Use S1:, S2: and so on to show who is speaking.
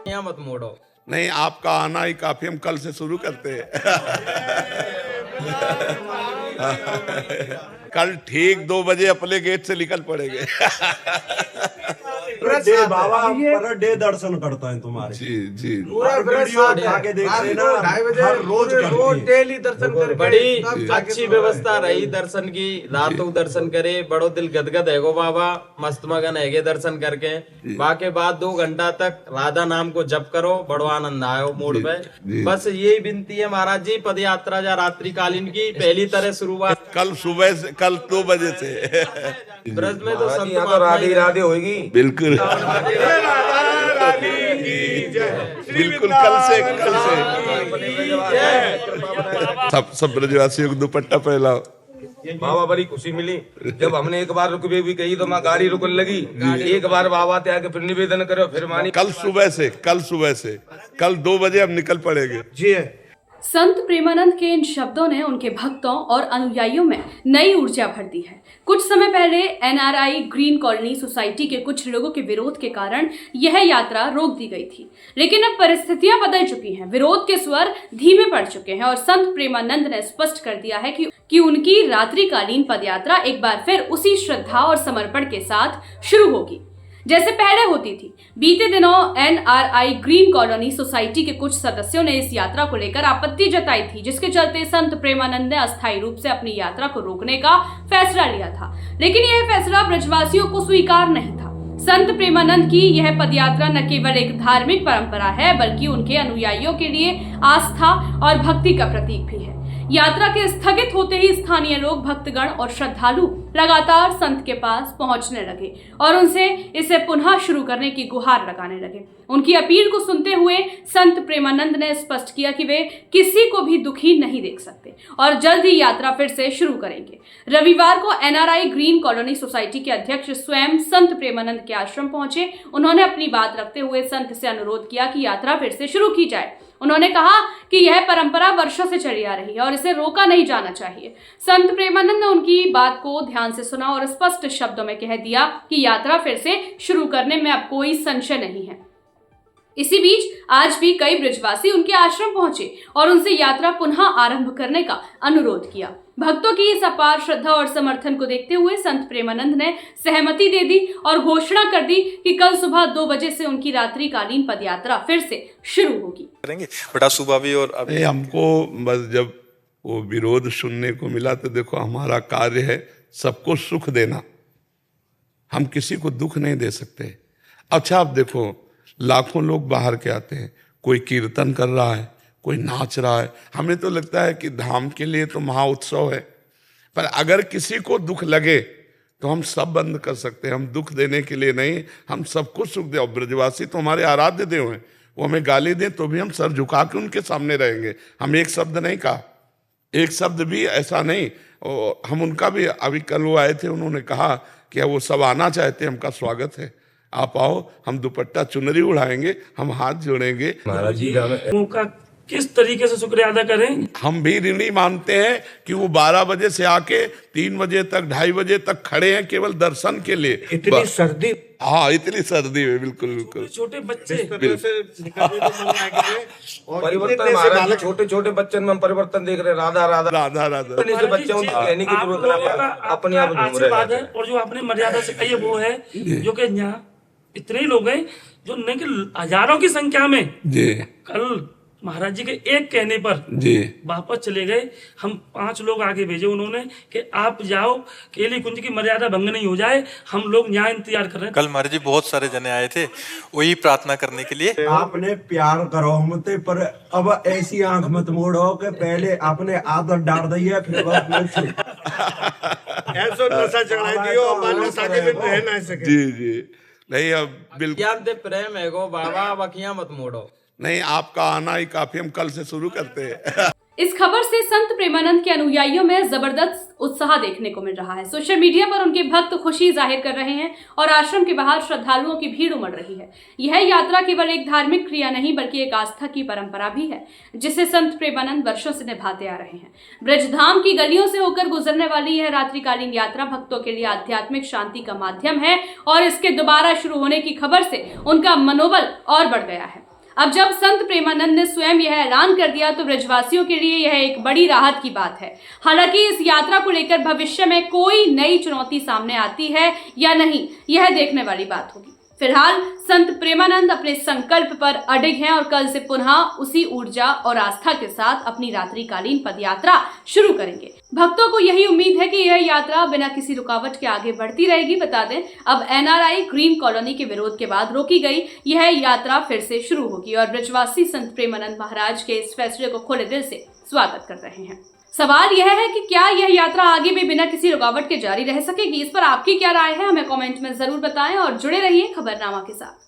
S1: यहाँ मत मोड़ो।
S2: नहीं, आपका आना ही काफी, हम कल से शुरू करते हैं। कल ठीक 2 बजे अपने गेट से निकल पड़ेंगे।
S3: बाबा पर डे दर्शन करता है तुम्हारे।
S2: जी जी,
S3: आगे देख लेना, हर रोज
S1: डेली दर्शन कर। बड़ी अच्छी व्यवस्था रही दर्शन की, रातों दर्शन करे, बड़ो दिल गदगद है गो बाबा, मस्त मगन है दर्शन करके। बाकी बाद 2 घंटा तक राधा नाम को जप करो, बड़ो आनंद आयो मोड़ पे। बस यही विनती है महाराज जी, पद यात्रा या रात्रि कालीन की पहली तरह शुरुआत
S2: कल सुबह से, कल 2 बजे से।
S1: ब्रज में तो संत
S3: तो राधे राधे होगी।
S2: बिल्कुल बिल्कुल, कल से सब ब्रजवासियों को दुपट्टा पहनाओ।
S3: बाबा बड़ी खुशी मिली जब हमने एक बार रुकवे भी कही तो माँ गाड़ी रुकने लगी। एक बार बाबा ते आके फिर निवेदन करो, फिर मानी।
S2: कल सुबह से कल 2 बजे हम निकल पड़ेंगे।
S3: जी
S4: संत प्रेमानंद के इन शब्दों ने उनके भक्तों और अनुयायियों में नई ऊर्जा भर दी है। कुछ समय पहले एनआरआई ग्रीन कॉलोनी सोसाइटी के कुछ लोगों के विरोध के कारण यह यात्रा रोक दी गई थी, लेकिन अब परिस्थितियां बदल चुकी हैं। विरोध के स्वर धीमे पड़ चुके हैं और संत प्रेमानंद ने स्पष्ट कर दिया है कि उनकी रात्रिकालीन पदयात्रा एक बार फिर उसी श्रद्धा और समर्पण के साथ शुरू होगी जैसे पहले होती थी। बीते दिनों एनआरआई ग्रीन कॉलोनी सोसाइटी के कुछ सदस्यों ने इस यात्रा को लेकर आपत्ति जताई थी, जिसके चलते संत प्रेमानंद ने अस्थायी रूप से अपनी यात्रा को रोकने का फैसला लिया था। लेकिन यह फैसला ब्रजवासियों को स्वीकार नहीं था। संत प्रेमानंद की यह पदयात्रा न केवल एक धार्मिक परंपरा है, बल्कि उनके अनुयायियों के लिए आस्था और भक्ति का प्रतीक भी है। यात्रा के स्थगित होते ही स्थानीय लोग, भक्तगण और श्रद्धालु लगातार संत के पास पहुंचने लगे और उनसे इसे पुनः शुरू करने की गुहार लगाने लगे। उनकी अपील को सुनते हुए संत प्रेमानंद ने स्पष्ट किया कि वे किसी को भी दुखी नहीं देख सकते और जल्द ही यात्रा फिर से शुरू करेंगे। रविवार को एनआरआई ग्रीन कॉलोनी सोसाइटी के अध्यक्ष स्वयं संत प्रेमानंद के आश्रम पहुंचे। उन्होंने अपनी बात रखते हुए संत से अनुरोध किया कि यात्रा फिर से शुरू की जाए। उन्होंने कहा कि यह परंपरा वर्षों से चली आ रही है और इसे रोका नहीं जाना चाहिए। संत प्रेमानंद ने उनकी बात को ध्यान से सुना और स्पष्ट शब्दों में कह दिया कि यात्रा फिर से शुरू करने में अब कोई संशय नहीं है। इसी बीच आज भी कई ब्रजवासी उनके आश्रम पहुंचे और उनसे यात्रा पुनः आरंभ करने का अनुरोध किया। भक्तों की इस अपार श्रद्धा और समर्थन को देखते हुए संत प्रेमानंद ने सहमति दे दी और घोषणा कर दी कि कल सुबह 2 बजे से उनकी रात्रिकालीन पदयात्रा फिर से शुरू होगी।
S5: बड़ा सुबह भी और अभी
S2: हमको बस जब वो विरोध सुनने को मिला तो देखो, हमारा कार्य है सबको सुख देना, हम किसी को दुख नहीं दे सकते। अच्छा, आप देखो, लाखों लोग बाहर के आते हैं, कोई कीर्तन कर रहा है, कोई नाच रहा है। हमें तो लगता है कि धाम के लिए तो महा उत्सव है, पर अगर किसी को दुख लगे तो हम सब बंद कर सकते हैं। हम दुख देने के लिए नहीं, हम सबको सुख दे। और ब्रजवासी तो हमारे आराध्य देव हैं, वो हमें गाली दें तो भी हम सर झुका के उनके सामने रहेंगे। हम एक शब्द नहीं कहा, एक शब्द भी ऐसा नहीं। हम उनका भी, अभी कल वो आए थे, उन्होंने कहा कि वो सब आना चाहते हैं, हमका स्वागत है, आप आओ, हम दुपट्टा चुनरी उड़ाएंगे, हम हाथ जोड़ेंगे।
S3: महाराज जी
S6: उनका किस तरीके से शुक्रिया अदा करें।
S2: हम भी ऋणी मानते हैं कि वो 12 बजे से आके 3 बजे तक, 2:30 बजे तक खड़े हैं केवल दर्शन के लिए।
S3: इतनी सर्दी,
S2: हाँ, इतनी सर्दी में, बिल्कुल बिल्कुल।
S6: छोटे बच्चे
S3: परिवर्तन महाराज, छोटे छोटे बच्चन में हम परिवर्तन देख रहे हैं। राधा राधा
S2: राधा राधा
S3: बच्चों की कहने की जरूरत नहीं, अपने आप घूम रहे हैं।
S6: और जो आपने मर्यादा से कही वो है जो कि यहाँ इतने लोग हैं जो नहीं कि हजारों की संख्या में
S2: जी
S6: कल महाराज जी के एक कहने पर
S2: जी
S6: वापस चले गए। हम 5 लोग आगे भेजे उन्होंने कि आप जाओ, केली कुंज की मर्यादा भंग नहीं हो जाए, हम लोग यहाँ इंतजार कर रहे हैं।
S5: कल महाराज जी बहुत सारे जने आए थे वही प्रार्थना करने के लिए।
S3: आपने प्यार करो हमसे, पर अब ऐसी आंख मत मोड़ो कि पहले आपने आदत डाल दी है, फिर
S7: ऐसा नशा चढ़ा दियो, नशा के बिन रह ना सके।
S2: जी जी, नहीं, अब बिल्कुल
S1: प्रेम है गो बाबा, बखियां मत मोड़ो।
S2: नहीं, आपका आना ही काफी, हम कल से शुरू करते हैं।
S4: इस खबर से संत प्रेमानंद के अनुयायियों में जबरदस्त उत्साह देखने को मिल रहा है। सोशल मीडिया पर उनके भक्त खुशी जाहिर कर रहे हैं और आश्रम के बाहर श्रद्धालुओं की भीड़ उमड़ रही है। यह यात्रा केवल एक धार्मिक क्रिया नहीं, बल्कि एक आस्था की परंपरा भी है, जिसे संत प्रेमानंद वर्षों से निभाते आ रहे हैं। ब्रजधाम की गलियों से होकर गुजरने वाली यह रात्रिकालीन यात्रा भक्तों के लिए आध्यात्मिक शांति का माध्यम है और इसके दोबारा शुरू होने की खबर से उनका मनोबल और बढ़ गया है। अब जब संत प्रेमानंद ने स्वयं यह ऐलान कर दिया तो ब्रजवासियों के लिए यह एक बड़ी राहत की बात है। हालांकि इस यात्रा को लेकर भविष्य में कोई नई चुनौती सामने आती है या नहीं, यह देखने वाली बात होगी। फिलहाल संत प्रेमानंद अपने संकल्प पर अडिग हैं और कल से पुनः उसी ऊर्जा और आस्था के साथ अपनी रात्रिकालीन पदयात्रा शुरू करेंगे। भक्तों को यही उम्मीद है कि यह यात्रा बिना किसी रुकावट के आगे बढ़ती रहेगी। बता दें, अब एनआरआई ग्रीन कॉलोनी के विरोध के बाद रोकी गई यह यात्रा फिर से शुरू होगी और ब्रजवासी संत प्रेमानंद महाराज के इस फैसले को खुले दिल से स्वागत कर रहे हैं। सवाल यह है कि क्या यह यात्रा आगे भी बिना किसी रुकावट के जारी रह सकेगी? इस पर आपकी क्या राय है, हमें कमेंट में जरूर बताएं और जुड़े रहिए खबरनामा के साथ।